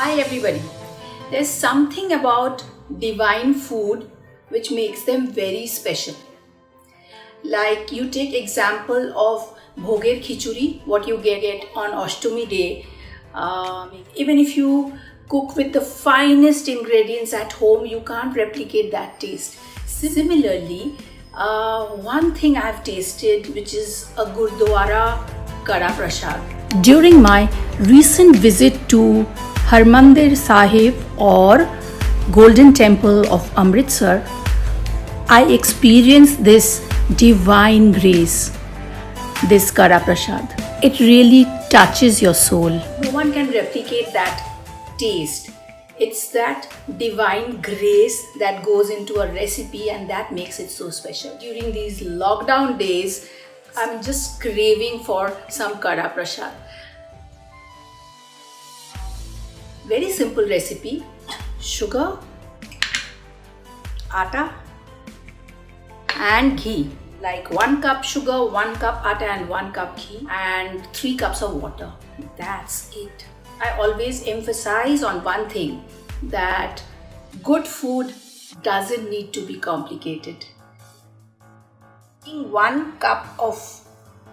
Hi everybody. There's something about divine food which makes them very special. Like you take example of Bhoger Khichuri, what you get on Ashtami day. Even if you cook with the finest ingredients at home, you can't replicate that taste. Similarly, one thing I've tasted which is a Gurudwara Kada Prasad. During my recent visit to Harmandir Sahib or Golden Temple of Amritsar, I experienced this divine grace, this Kada Prasad. It really touches your soul. No one can replicate that taste. It's that divine grace that goes into a recipe and that makes it so special. During these lockdown days, I'm just craving for some Kada Prasad. Very simple recipe: sugar, atta and ghee. Like 1 cup sugar, 1 cup atta and 1 cup ghee and 3 cups of water. That's it. I always emphasize on one thing, that good food doesn't need to be complicated. 1 cup of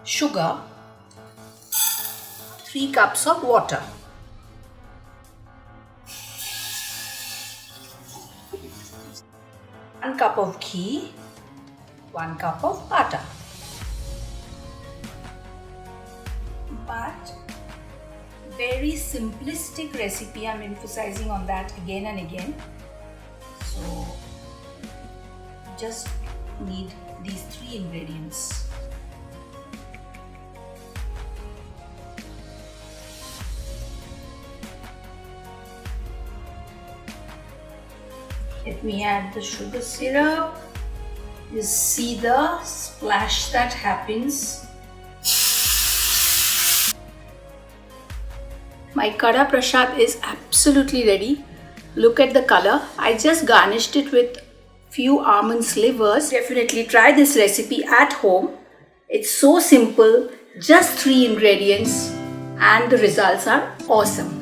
sugar, 3 cups of water. 1 cup of ghee, 1 cup of atta. But very simplistic recipe, I'm emphasizing on that again and again. So just need these 3 ingredients. Let me add the sugar syrup. You see the splash that happens. My Kada Prasad is absolutely ready. Look at the color. I just garnished it with few almond slivers. Definitely try this recipe at home. It's so simple, just 3 ingredients, and the results are awesome.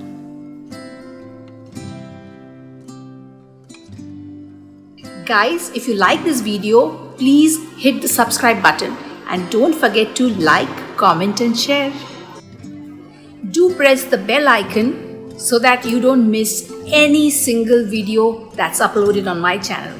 Guys, if you like this video, please hit the subscribe button and don't forget to like, comment and share. Do press the bell icon so that you don't miss any single video that's uploaded on my channel.